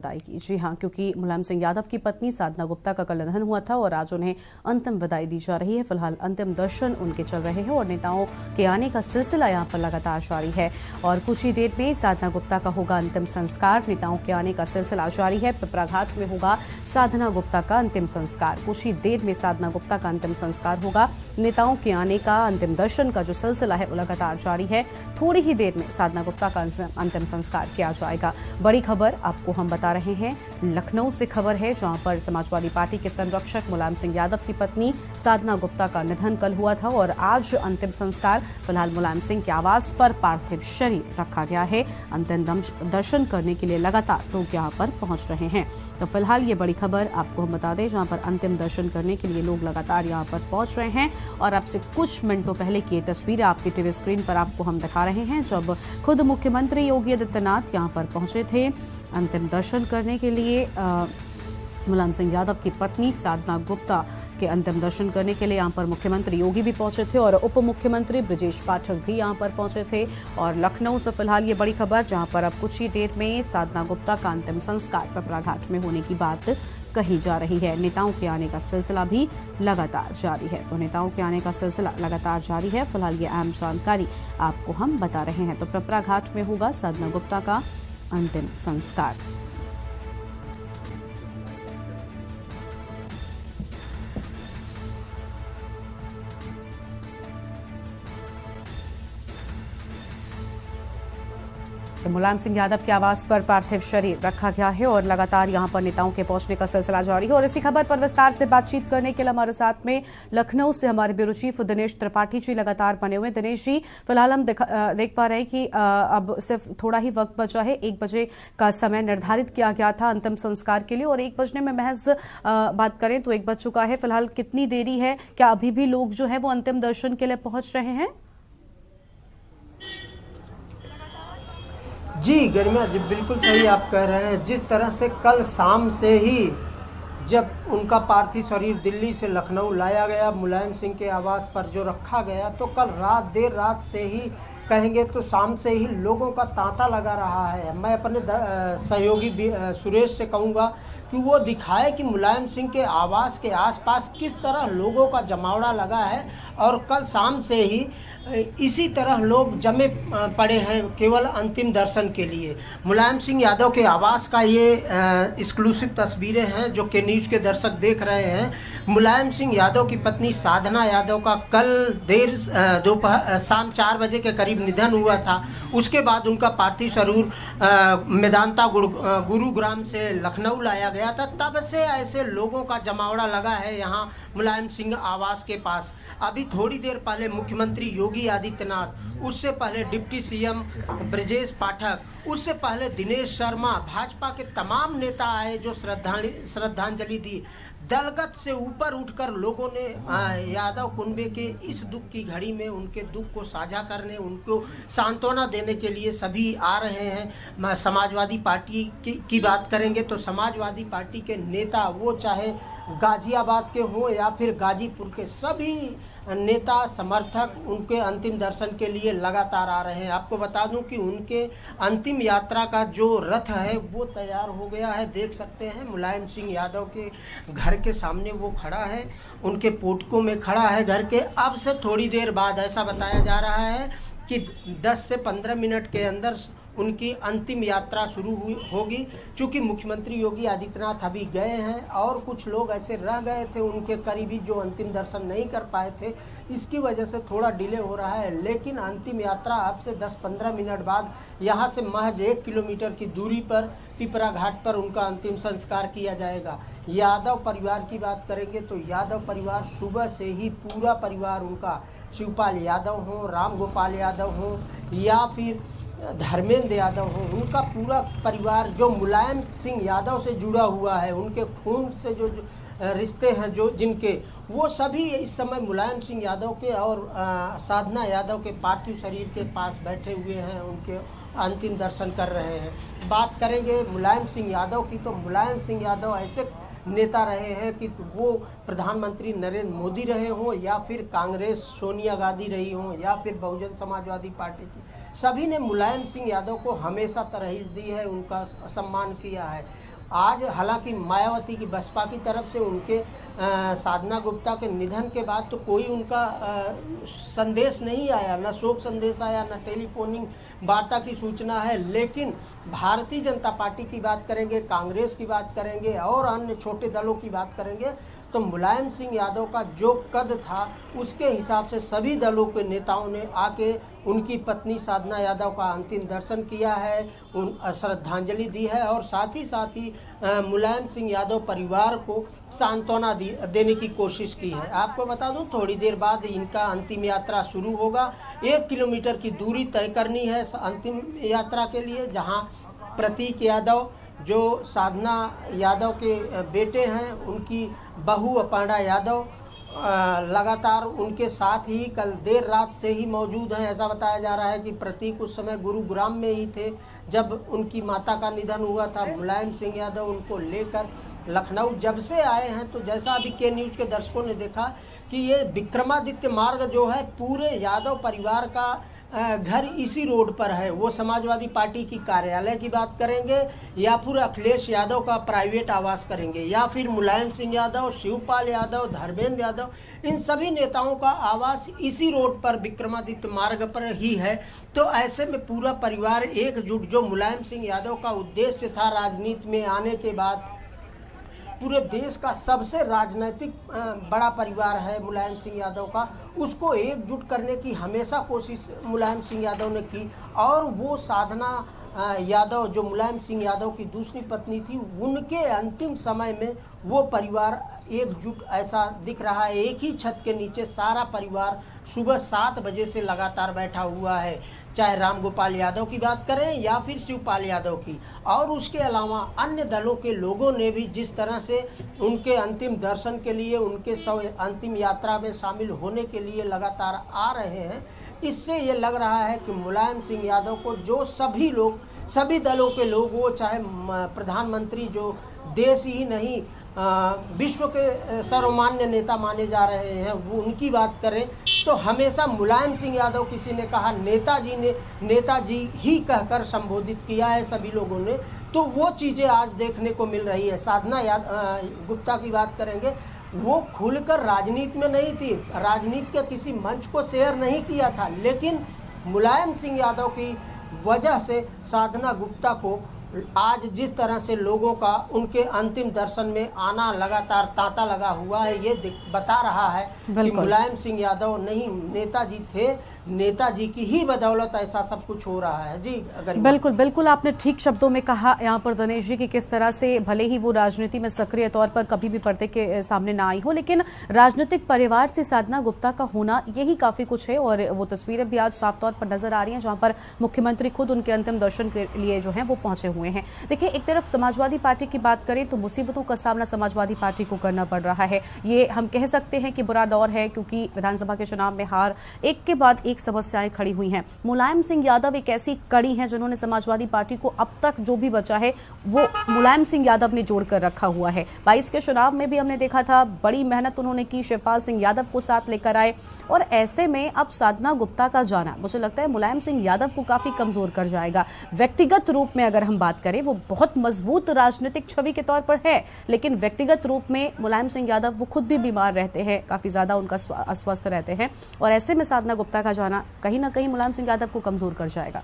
बताएगी। जी हाँ, क्योंकि मुलायम सिंह यादव की पत्नी साधना गुप्ता का कल निधन हुआ था और आज उन्हें अंतिम विदाई दी जा रही है। फिलहाल अंतिम दर्शन उनके चल रहे हैं और नेताओं के आने का सिलसिला यहाँ पर लगातार जारी है और कुछ ही देर में साधना गुप्ता का होगा अंतिम संस्कार। नेताओं के आने का सिलसिला जारी है। पिपरा घाट में होगा साधना गुप्ता का अंतिम संस्कार। कुछ ही देर में साधना गुप्ता का अंतिम संस्कार होगा। नेताओं के आने का अंतिम दर्शन का जो सिलसिला है वो लगातार जारी है। थोड़ी ही देर में साधना गुप्ता का अंतिम संस्कार किया जाएगा। बड़ी खबर आपको हम बता रहे हैं, लखनऊ से खबर है जहां पर समाजवादी पार्टी के संरक्षक मुलायम सिंह यादव की पत्नी साधना गुप्ता का निधन कल हुआ था और आज अंतिम संस्कार। फिलहाल मुलायम सिंह के आवास पर पार्थिव शरीर रखा गया है। अंतिम दर्शन करने के लिए लगातार लोग यहां पर पहुंच रहे हैं। तो फिलहाल ये बड़ी खबर आपको हम बता दें, जहां पर अंतिम दर्शन करने के लिए लोग लगातार यहां पर पहुंच रहे हैं और आपसे कुछ मिनटों पहले की तस्वीरें आपकी टीवी स्क्रीन पर आपको हम दिखा रहे हैं, जब खुद मुख्यमंत्री योगी आदित्यनाथ यहां पर पहुंचे थे अंतिम दर्शन करने के लिए। मुलायम सिंह यादव की पत्नी साधना गुप्ता के अंतिम दर्शन करने के लिए यहां पर मुख्यमंत्री योगी भी पहुंचे थे और उप मुख्यमंत्री ब्रजेश पाठक भी यहां पर पहुंचे थे। और लखनऊ से फिलहाल ये बड़ी खबर, जहां पर अब कुछ ही देर में साधना गुप्ता का अंतिम संस्कार पिपरा घाट में होने की बात कही जा रही है। नेताओं के आने का सिलसिला भी लगातार जारी है। तो नेताओं के आने का सिलसिला लगातार जारी है। फिलहाल ये अहम जानकारी आपको हम बता रहे हैं। तो पिपरा घाट में होगा साधना गुप्ता का अंतिम संस्कार। तो मुलायम सिंह यादव के आवास पर पार्थिव शरीर रखा गया है और लगातार यहां पर नेताओं के पहुंचने का सिलसिला जारी है। और इसी खबर पर विस्तार से बातचीत करने के लिए हमारे साथ में लखनऊ से हमारे ब्यूरो चीफ दिनेश त्रिपाठी जी लगातार बने हुए। दिनेश जी, फिलहाल हम देख पा रहे हैं कि अब सिर्फ थोड़ा ही वक्त बचा है। 1 बजे का समय निर्धारित किया गया था अंतिम संस्कार के लिए और 1 बजने में महज बात करें तो 1 बज चुका है। फिलहाल कितनी देरी है? क्या अभी भी लोग जो है वो अंतिम दर्शन के लिए पहुंच रहे हैं? जी गरिमा जी, बिल्कुल सही आप कह रहे हैं। जिस तरह से कल शाम से ही जब उनका पार्थिव शरीर दिल्ली से लखनऊ लाया गया, मुलायम सिंह के आवास पर जो रखा गया, तो कल देर रात से ही कहेंगे तो शाम से ही लोगों का तांता लगा रहा है। मैं अपने सहयोगी सुरेश से कहूँगा कि वो दिखाए कि मुलायम सिंह के आवास के आसपास किस तरह लोगों का जमावड़ा लगा है और कल शाम से ही इसी तरह लोग जमे पड़े हैं केवल अंतिम दर्शन के लिए। मुलायम सिंह यादव के आवास का ये एक्सक्लूसिव तस्वीरें हैं जो के न्यूज़ के दर्शक देख रहे हैं। मुलायम सिंह यादव की पत्नी साधना यादव का कल देर दोपहर शाम 4 बजे के करीब निधन हुआ था। उसके बाद उनका पार्थिव शरीर मेदांता गुरुग्राम से लखनऊ लाया गया था। तब से ऐसे लोगों का जमावड़ा लगा है यहाँ मुलायम सिंह आवास के पास। अभी थोड़ी देर पहले मुख्यमंत्री योगी आदित्यनाथ, उससे पहले डिप्टी सीएम ब्रजेश पाठक, उससे पहले दिनेश शर्मा, भाजपा के तमाम नेता आए जो श्रद्धांजलि दी। दलगत से ऊपर उठकर लोगों ने यादव कुनबे के इस दुख की घड़ी में उनके दुख को साझा करने, उनको सांत्वना देने के लिए सभी आ रहे हैं। समाजवादी पार्टी की बात करेंगे तो समाजवादी पार्टी के नेता, वो चाहे गाजियाबाद के हों या फिर गाजीपुर के, सभी नेता समर्थक उनके अंतिम दर्शन के लिए लगातार आ रहे हैं। आपको बता दूं कि उनके अंतिम यात्रा का जो रथ है वो तैयार हो गया है। देख सकते हैं मुलायम सिंह यादव के घर के सामने वो खड़ा है, उनके पोटकों में खड़ा है घर के। अब से थोड़ी देर बाद ऐसा बताया जा रहा है कि 10 से 15 मिनट के अंदर उनकी अंतिम यात्रा शुरू होगी। चूँकि मुख्यमंत्री योगी आदित्यनाथ अभी गए हैं और कुछ लोग ऐसे रह गए थे उनके करीबी जो अंतिम दर्शन नहीं कर पाए थे, इसकी वजह से थोड़ा डिले हो रहा है। लेकिन अंतिम यात्रा अब से 10-15 मिनट बाद यहाँ से महज 1 किलोमीटर की दूरी पर पिपरा घाट पर उनका अंतिम संस्कार किया जाएगा। यादव परिवार की बात करेंगे तो यादव परिवार सुबह से ही पूरा परिवार उनका, शिवपाल यादव हो, राम गोपाल यादव हो या फिर धर्मेंद्र यादव हो, उनका पूरा परिवार जो मुलायम सिंह यादव से जुड़ा हुआ है, उनके खून से जो रिश्ते हैं जो जिनके, वो सभी इस समय मुलायम सिंह यादव के और साधना यादव के पार्थिव शरीर के पास बैठे हुए हैं, उनके अंतिम दर्शन कर रहे हैं। बात करेंगे मुलायम सिंह यादव की तो मुलायम सिंह यादव ऐसे नेता रहे हैं कि वो प्रधानमंत्री नरेंद्र मोदी रहे हों या फिर कांग्रेस सोनिया गांधी रही हों या फिर बहुजन समाजवादी पार्टी की, सभी ने मुलायम सिंह यादव को हमेशा तरहीज दी है, उनका सम्मान किया है। आज हालांकि मायावती की बसपा की तरफ से उनके साधना गुप्ता के निधन के बाद तो कोई उनका संदेश नहीं आया, न शोक संदेश आया, न टेलीफोनिंग वार्ता की सूचना है। लेकिन भारतीय जनता पार्टी की बात करेंगे, कांग्रेस की बात करेंगे और अन्य छोटे दलों की बात करेंगे तो मुलायम सिंह यादव का जो कद था उसके हिसाब से सभी दलों के नेताओं ने आके उनकी पत्नी साधना यादव का अंतिम दर्शन किया है, उन श्रद्धांजलि दी है और साथ ही मुलायम सिंह यादव परिवार को सांत्वना देने की कोशिश की है। आपको बता दूं थोड़ी देर बाद इनका अंतिम यात्रा शुरू होगा। 1 किलोमीटर की दूरी तय करनी है अंतिम यात्रा के लिए, जहां प्रतीक यादव जो साधना यादव के बेटे हैं, उनकी बहू अपर्णा यादव लगातार उनके साथ ही कल देर रात से ही मौजूद हैं। ऐसा बताया जा रहा है कि प्रतीक उस समय गुरुग्राम में ही थे जब उनकी माता का निधन हुआ था। मुलायम सिंह यादव उनको लेकर लखनऊ जब से आए हैं तो जैसा अभी के न्यूज़ के दर्शकों ने देखा कि ये विक्रमादित्य मार्ग जो है पूरे यादव परिवार का घर इसी रोड पर है। वो समाजवादी पार्टी की कार्यालय की बात करेंगे या फिर अखिलेश यादव का प्राइवेट आवास करेंगे या फिर मुलायम सिंह यादव, शिवपाल यादव, धर्मेंद्र यादव, इन सभी नेताओं का आवास इसी रोड पर विक्रमादित्य मार्ग पर ही है। तो ऐसे में पूरा परिवार एकजुट, जो मुलायम सिंह यादव का उद्देश्य था राजनीति में आने के बाद, पूरे देश का सबसे राजनीतिक बड़ा परिवार है मुलायम सिंह यादव का, उसको एकजुट करने की हमेशा कोशिश मुलायम सिंह यादव ने की। और वो साधना यादव जो मुलायम सिंह यादव की दूसरी पत्नी थी, उनके अंतिम समय में वो परिवार एकजुट ऐसा दिख रहा है। एक ही छत के नीचे सारा परिवार सुबह 7 बजे से लगातार बैठा हुआ है, चाहे रामगोपाल यादव की बात करें या फिर शिवपाल यादव की। और उसके अलावा अन्य दलों के लोगों ने भी जिस तरह से उनके अंतिम दर्शन के लिए, उनके अंतिम यात्रा में शामिल होने के लिए लगातार आ रहे हैं, इससे ये लग रहा है कि मुलायम सिंह यादव को जो सभी लोग, सभी दलों के लोग, वो चाहे प्रधानमंत्री जो देश ही नहीं विश्व के सर्वमान्य नेता माने जा रहे हैं, वो उनकी बात करें तो हमेशा मुलायम सिंह यादव, किसी ने कहा नेताजी ने, नेताजी ही कहकर संबोधित किया है सभी लोगों ने। तो वो चीज़ें आज देखने को मिल रही है। साधना गुप्ता की बात करेंगे, वो खुलकर राजनीति में नहीं थी, राजनीति के किसी मंच को शेयर नहीं किया था, लेकिन मुलायम सिंह यादव की वजह से साधना गुप्ता को आज जिस तरह से लोगों का उनके अंतिम दर्शन में आना लगातार तांता लगा हुआ है, ये बता रहा है कि मुलायम सिंह यादव नहीं, नेताजी थे, नेताजी की ही बदौलत ऐसा सब कुछ हो रहा है। जी बिल्कुल बिल्कुल, आपने ठीक शब्दों में कहा यहाँ पर दिनेश जी कि किस तरह से भले ही वो राजनीति में सक्रिय तौर पर कभी भी पर्दे के सामने ना आई हो, लेकिन राजनीतिक परिवार से साधना गुप्ता का होना यही काफी कुछ है। और वो तस्वीरें भी आज साफ तौर पर नजर आ रही हैं जहाँ पर मुख्यमंत्री खुद उनके अंतिम दर्शन के लिए जो है वो पहुंचे हुए हैं। देखिए, एक तरफ समाजवादी पार्टी की बात करें तो मुसीबतों का सामना समाजवादी पार्टी को करना पड़ रहा है। ये हम कह सकते हैं कि बुरा दौर है, क्योंकि विधानसभा के चुनाव में हार एक के बाद एक समस्याएं खड़ी हुई हैं। मुलायम सिंह यादव एक ऐसी कड़ी हैं जिन्होंने समाजवादी पार्टी को अब तक जो भी बचा है वो मुलायम सिंह यादव ने जोड़ कर रखा हुआ है। 22 के चुनाव में भी हमने देखा था, बड़ी मेहनत उन्होंने की, शिवपाल सिंह यादव को साथ लेकर आए। और ऐसे में अब साधना गुप्ता का जाना मुझे लगता है मुलायम सिंह यादव को काफी कमजोर कर जाएगा। व्यक्तिगत रूप में अगर हम बात करें, वो बहुत मजबूत राजनीतिक छवि के तौर पर है, लेकिन व्यक्तिगत रूप में मुलायम सिंह यादव वो खुद भी बीमार रहते हैं, काफी ज्यादा उनका अस्वस्थ रहते हैं। और ऐसे में साधना गुप्ता का जाना कहीं ना कहीं मुलायम सिंह यादव को कमजोर कर जाएगा।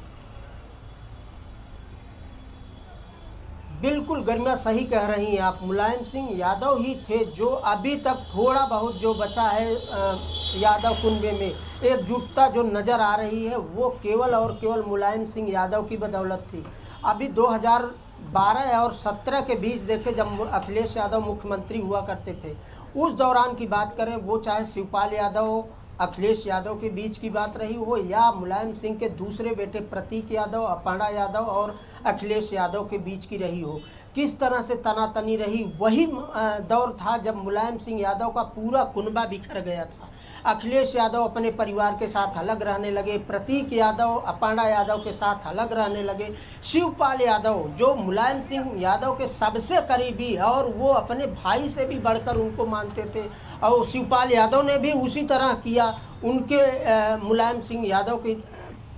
बिल्कुल गरिमा सही कह रही हैं आप। मुलायम सिंह यादव ही थे जो अभी तक थोड़ा बहुत जो बचा है यादव कुनबे में एकजुटता जो नज़र आ रही है, वो केवल और केवल मुलायम सिंह यादव की बदौलत थी। अभी 2012 और 17 के बीच देखे, जब अखिलेश यादव मुख्यमंत्री हुआ करते थे, उस दौरान की बात करें, वो चाहे शिवपाल यादव अखिलेश यादव के बीच की बात रही हो या मुलायम सिंह के दूसरे बेटे प्रतीक यादव, अपर्णा यादव और अखिलेश यादव के बीच की रही हो, किस तरह से तनातनी रही। वही दौर था जब मुलायम सिंह यादव का पूरा कुनबा बिखर गया था। अखिलेश यादव अपने परिवार के साथ अलग रहने लगे, प्रतीक यादव अपर्णा यादव के साथ अलग रहने लगे, शिवपाल यादव जो मुलायम सिंह यादव के सबसे करीबी और वो अपने भाई से भी बढ़कर उनको मानते थे, और शिवपाल यादव ने भी उसी तरह किया। उनके मुलायम सिंह यादव की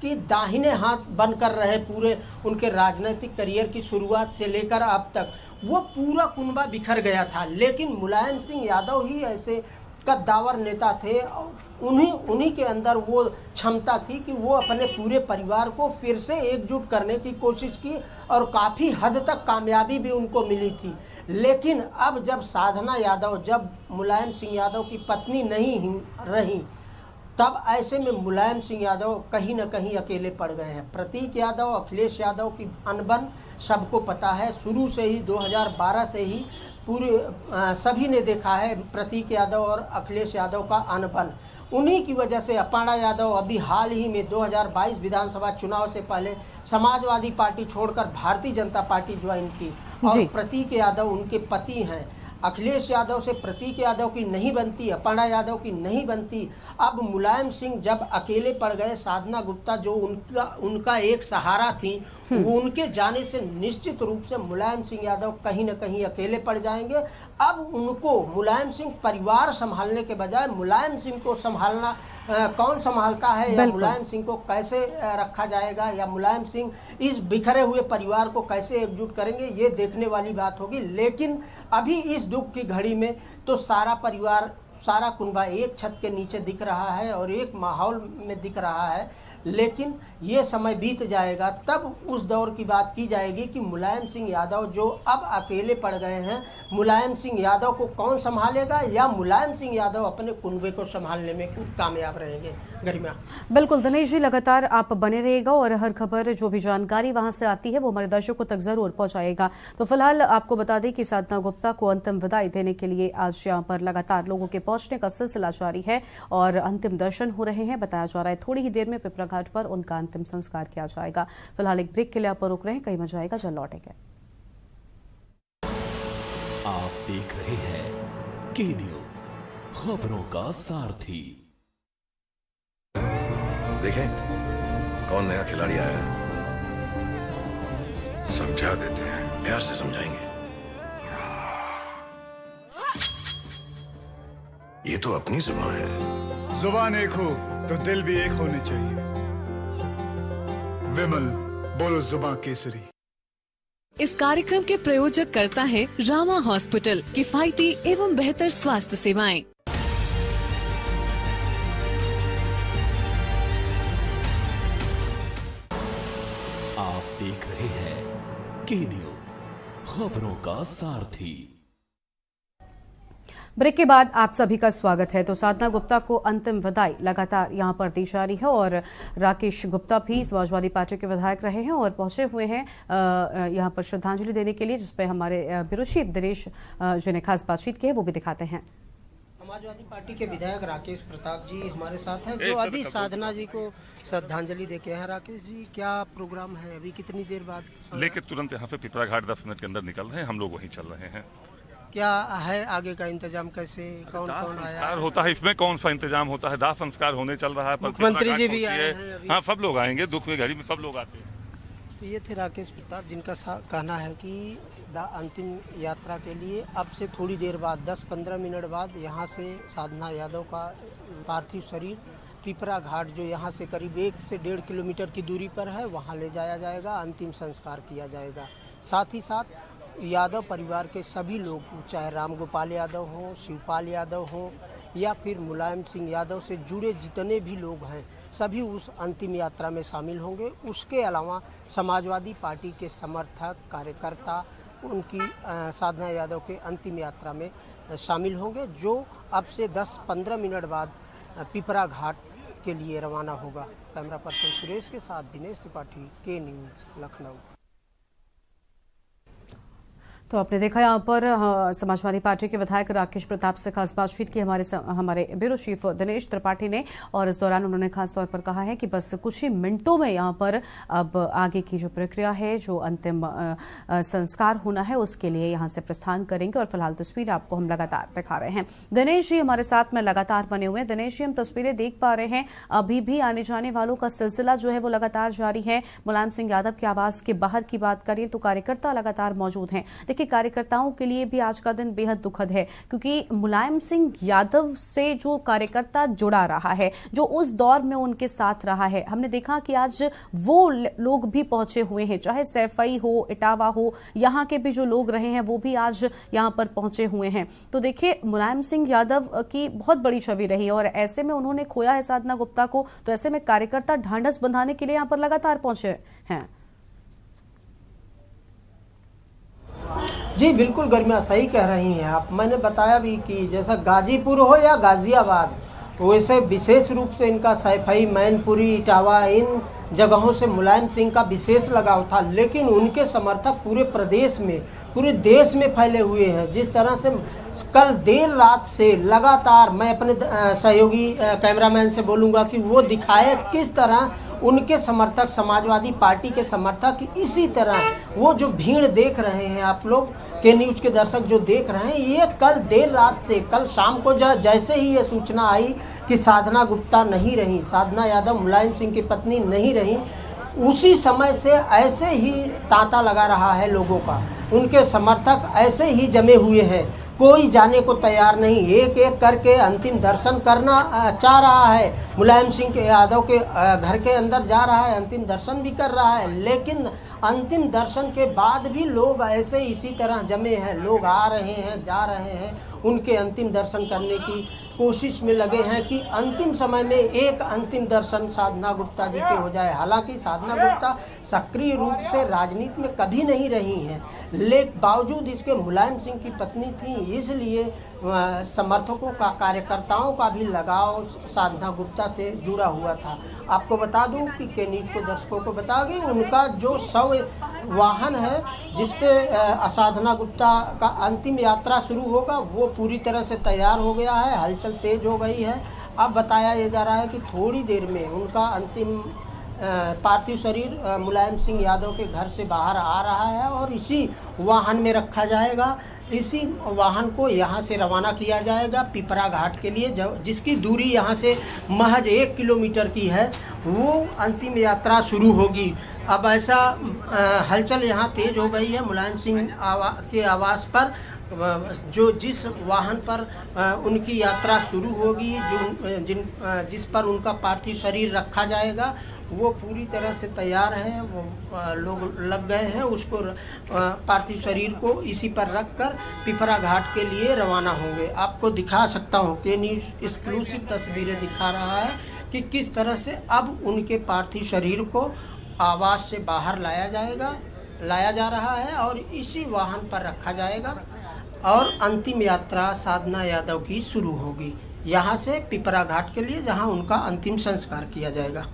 कि दाहिने हाथ बनकर रहे पूरे उनके राजनीतिक करियर की शुरुआत से लेकर अब तक, वो पूरा कुनबा बिखर गया था। लेकिन मुलायम सिंह यादव ही ऐसे कद्दावर नेता थे, उन्हीं के अंदर वो क्षमता थी कि वो अपने पूरे परिवार को फिर से एकजुट करने की कोशिश की और काफ़ी हद तक कामयाबी भी उनको मिली थी। लेकिन अब जब साधना यादव, जब मुलायम सिंह यादव की पत्नी नहीं रही, तब ऐसे में मुलायम सिंह यादव कहीं न कहीं अकेले पड़ गए हैं। प्रतीक यादव, अखिलेश यादव की अनबन सबको पता है, शुरू से ही 2012 से ही पूरे सभी ने देखा है प्रतीक यादव और अखिलेश यादव का अनबन। उन्हीं की वजह से अपाड़ा यादव अभी हाल ही में 2022 विधानसभा चुनाव से पहले समाजवादी पार्टी छोड़कर भारतीय जनता पार्टी ज्वाइन की, और प्रतीक यादव उनके पति हैं। अखिलेश यादव से प्रतीक यादव की नहीं बनती, अपाड़ा यादव की नहीं बनती। अब मुलायम सिंह जब अकेले पड़ गए, साधना गुप्ता जो उनका एक सहारा थी, उनके जाने से निश्चित रूप से मुलायम सिंह यादव कहीं न कहीं अकेले पड़ जाएंगे। अब उनको मुलायम सिंह परिवार संभालने के बजाय मुलायम सिंह को संभालना कौन संभालता है, या मुलायम सिंह को कैसे रखा जाएगा, या मुलायम सिंह इस बिखरे हुए परिवार को कैसे एकजुट करेंगे, ये देखने वाली बात होगी। लेकिन अभी इस दुख की घड़ी में तो सारा परिवार, सारा कुनबा एक छत के नीचे दिख रहा है और एक माहौल में दिख रहा है। लेकिन ये समय बीत जाएगा, तब उस दौर की बात की जाएगी कि मुलायम सिंह यादव जो अब अकेले पड़ गए हैं, मुलायम सिंह यादव को कौन संभालेगा, या मुलायम सिंह यादव अपने कुनबे को संभालने में कामयाब रहेंगे। गरिमा। बिल्कुल दिनेश जी, लगातार आप बने रहिएगा और हर खबर, जो भी जानकारी वहां से आती है वो हमारे दर्शकों तक जरूर पहुंचाएगा। तो फिलहाल आपको बता दें कि साधना गुप्ता को अंतिम विदाई देने के लिए आज यहाँ पर लगातार लोगों के पहुंचने का सिलसिला जारी है और अंतिम दर्शन हो रहे हैं। बताया जा रहा है थोड़ी ही देर में पिपरा घाट पर उनका अंतिम संस्कार किया जाएगा। फिलहाल एक ब्रेक के लिए आप रुक रहे हैं, कहीं मजा आएगा, जल्द लौटेंगे। आप देख रहे हैं के न्यूज, खबरों का सारथी। देखें कौन नया खिलाड़ी आया है, समझा देते हैं, प्यार से समझाएंगे। ये तो अपनी जुबान है। जुबान एक हो तो दिल भी एक होने चाहिए। विमल, बोलो जुबान केसरी। इस कार्यक्रम के प्रायोजक करता है रामा हॉस्पिटल, किफायती एवं बेहतर स्वास्थ्य सेवाएं। आप देख रहे हैं के न्यूज, खबरों का सारथी। ब्रेक के बाद आप सभी का स्वागत है। तो साधना गुप्ता को अंतिम विदाई लगातार यहां पर दी जा रही है और राकेश गुप्ता भी समाजवादी पार्टी के विधायक रहे हैं और पहुंचे हुए हैं यहां पर श्रद्धांजलि देने के लिए, जिसपे हमारे ब्यूरो चीफ दिनेश जी ने खास बातचीत की है, वो भी दिखाते हैं। समाजवादी पार्टी के विधायक राकेश प्रताप जी हमारे साथ हैं, जो अभी साधना जी को श्रद्धांजलि देके हैं। राकेश जी, क्या प्रोग्राम है अभी, कितनी देर बाद? लेके तुरंत यहाँ से पिपरा घाट 10 मिनट के अंदर निकल रहे हैं, हम लोग वहीं चल रहे हैं। क्या है आगे का इंतजाम, कैसे कौन कौन आया संस्कार होता है, इसमें कौन सा इंतजाम होता है, दाह संस्कार होने चल रहा है, मुख्यमंत्री जी भी आए हैं अभी। हाँ, सब लोग आएंगे, दुख में घड़ी में सब लोग आते हैं। तो ये थे राकेश प्रताप, जिनका कहना है कि अंतिम यात्रा के लिए अब से थोड़ी देर बाद 10-15 मिनट बाद यहाँ से साधना यादव का पार्थिव शरीर पिपरा घाट, जो यहाँ से करीब 1 से 1.5 किलोमीटर की दूरी पर है, वहाँ ले जाया जाएगा, अंतिम संस्कार किया जाएगा। साथ ही साथ यादव परिवार के सभी लोग, चाहे रामगोपाल यादव हो, शिवपाल यादव हो, या फिर मुलायम सिंह यादव से जुड़े जितने भी लोग हैं, सभी उस अंतिम यात्रा में शामिल होंगे। उसके अलावा समाजवादी पार्टी के समर्थक, कार्यकर्ता उनकी साधना यादव के अंतिम यात्रा में शामिल होंगे, जो अब से 10-15 मिनट बाद पिपरा घाट के लिए रवाना होगा। कैमरा पर्सन सुरेश के साथ दिनेश त्रिपाठी, के न्यूज़, लखनऊ। तो आपने देखा यहाँ पर समाजवादी पार्टी के विधायक राकेश प्रताप से खास बातचीत की हमारे ब्यूरो चीफ दिनेश त्रिपाठी ने, और इस दौरान उन्होंने खास तौर पर कहा है कि बस कुछ ही मिनटों में यहाँ पर अब आगे की जो प्रक्रिया है, जो अंतिम संस्कार होना है, उसके लिए यहाँ से प्रस्थान करेंगे। और फिलहाल तस्वीर आपको हम लगातार दिखा रहे हैं। दिनेश जी हमारे साथ में लगातार बने हुए हैं। दिनेश जी, हम तस्वीरें देख पा रहे हैं, अभी भी आने जाने वालों का सिलसिला जो है वो लगातार जारी है। मुलायम सिंह यादव के आवास के बाहर की बात करें तो कार्यकर्ता लगातार मौजूद हैं। के कार्यकर्ताओं के लिए भी आज का दिन बेहद दुखद है, क्योंकि मुलायम सिंह यादव से जो कार्यकर्ता जुड़ा रहा है, जो उस दौर में उनके साथ रहा है, हमने देखा कि आज वो लोग भी पहुंचे हुए हैं, चाहे सैफई हो, इटावा हो, यहाँ के भी जो लोग रहे हैं वो भी आज यहाँ पर पहुंचे हुए हैं। तो देखिए, मुलायम सिंह यादव की बहुत बड़ी छवि रही और ऐसे में उन्होंने खोया है साधना गुप्ता को, तो ऐसे में कार्यकर्ता ढांढस बंधाने के लिए यहाँ पर लगातार पहुंचे हैं। जी बिल्कुल गर्मिया, सही कह रही हैं आप। मैंने बताया भी कि जैसा गाजीपुर हो या गाजियाबाद, वैसे विशेष रूप से इनका सैफई, मैनपुरी, इटावा, इन जगहों से मुलायम सिंह का विशेष लगाव था। लेकिन उनके समर्थक पूरे प्रदेश में, पूरे देश में फैले हुए हैं। जिस तरह से कल देर रात से लगातार, मैं अपने सहयोगी कैमरामैन से बोलूँगा कि वो दिखाए किस तरह उनके समर्थक, समाजवादी पार्टी के समर्थक, इसी तरह वो जो भीड़ देख रहे हैं, आप लोग के न्यूज़ के दर्शक जो देख रहे हैं, ये कल देर रात से, कल शाम को जैसे ही ये सूचना आई कि साधना गुप्ता नहीं रही, साधना यादव मुलायम सिंह की पत्नी नहीं रही, उसी समय से ऐसे ही तांता लगा रहा है लोगों का। उनके समर्थक ऐसे ही जमे हुए हैं, कोई जाने को तैयार नहीं, एक एक करके अंतिम दर्शन करना चाह रहा है। मुलायम सिंह के यादव के घर के अंदर जा रहा है, अंतिम दर्शन भी कर रहा है। लेकिन अंतिम दर्शन के बाद भी लोग ऐसे इसी तरह जमे हैं, लोग आ रहे हैं, जा रहे हैं, उनके अंतिम दर्शन करने की कोशिश में लगे हैं कि अंतिम समय में एक अंतिम दर्शन साधना गुप्ता जी के हो जाए। हालांकि साधना गुप्ता सक्रिय रूप से राजनीति में कभी नहीं रही हैं, लेकिन बावजूद इसके मुलायम सिंह की पत्नी थी, इसलिए समर्थकों का, कार्यकर्ताओं का भी लगाव साधना गुप्ता से जुड़ा हुआ था। आपको बता दूं कि के न्यूज़ को दर्शकों को बता दें, उनका जो शव वाहन है जिसपे साधना गुप्ता का अंतिम यात्रा शुरू होगा, वो पूरी तरह से तैयार हो गया है, हलचल तेज हो गई है। अब बताया ये जा रहा है कि थोड़ी देर में उनका अंतिम पार्थिव शरीर मुलायम सिंह यादव के घर से बाहर आ रहा है और इसी वाहन में रखा जाएगा। इसी वाहन को यहाँ से रवाना किया जाएगा पिपरा घाट के लिए, जिसकी दूरी यहाँ से महज 1 किलोमीटर की है। वो अंतिम यात्रा शुरू होगी। अब ऐसा हलचल यहाँ तेज हो गई है मुलायम सिंह के आवास पर, जिस वाहन पर उनकी यात्रा शुरू होगी, जिस पर उनका पार्थिव शरीर रखा जाएगा, वो पूरी तरह से तैयार है। वो लोग लग गए हैं उसको, पार्थिव शरीर को इसी पर रखकर पिपरा घाट के लिए रवाना होंगे। आपको दिखा सकता हूँ कि न्यूज़ एक्सक्लूसिव तस्वीरें दिखा रहा है कि किस तरह से अब उनके पार्थिव शरीर को आवास से बाहर लाया जा रहा है और इसी वाहन पर रखा जाएगा और अंतिम यात्रा साधना यादव की शुरू होगी यहाँ से पिपरा घाट के लिए, जहाँ उनका अंतिम संस्कार किया जाएगा।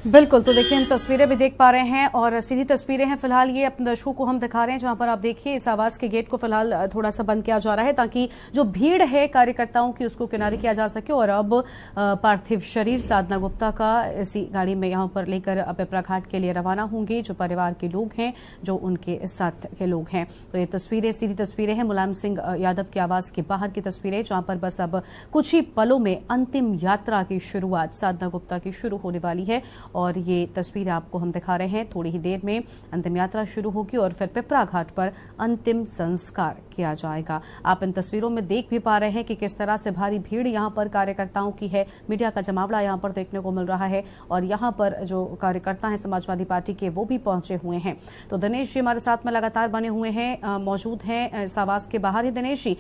बिल्कुल, तो देखिए हम तस्वीरें भी देख पा रहे हैं और सीधी तस्वीरें हैं। फिलहाल ये अपने दर्शकों को हम दिखा रहे हैं, जहां पर आप देखिए इस आवास के गेट को फिलहाल थोड़ा सा बंद किया जा रहा है ताकि जो भीड़ है कार्यकर्ताओं की उसको किनारे किया जा सके। और अब पार्थिव शरीर साधना गुप्ता का इसी गाड़ी में यहाँ पर लेकर पिपरा घाट के लिए रवाना होंगे जो परिवार के लोग हैं, जो उनके साथ के लोग हैं। तो ये तस्वीरें, सीधी तस्वीरें हैं मुलायम सिंह यादव के आवास के बाहर की तस्वीरें, जहाँ पर बस अब कुछ ही पलों में अंतिम यात्रा की शुरुआत साधना गुप्ता की शुरू होने वाली है। और ये तस्वीर आपको हम दिखा रहे हैं, थोड़ी ही देर में अंतिम यात्रा शुरू होगी और फिर पिपरा घाट पर अंतिम संस्कार किया जाएगा। आप इन तस्वीरों में देख भी पा रहे हैं कि किस तरह से भारी भीड़ यहाँ पर कार्यकर्ताओं की है, मीडिया का जमावड़ा यहाँ पर देखने को मिल रहा है और यहाँ पर जो कार्यकर्ता हैं समाजवादी पार्टी के वो भी पहुंचे हुए हैं। तो दिनेश जी हमारे साथ में लगातार बने हुए हैं, मौजूद हैं इस आवास के बाहर ही। दिनेश जी,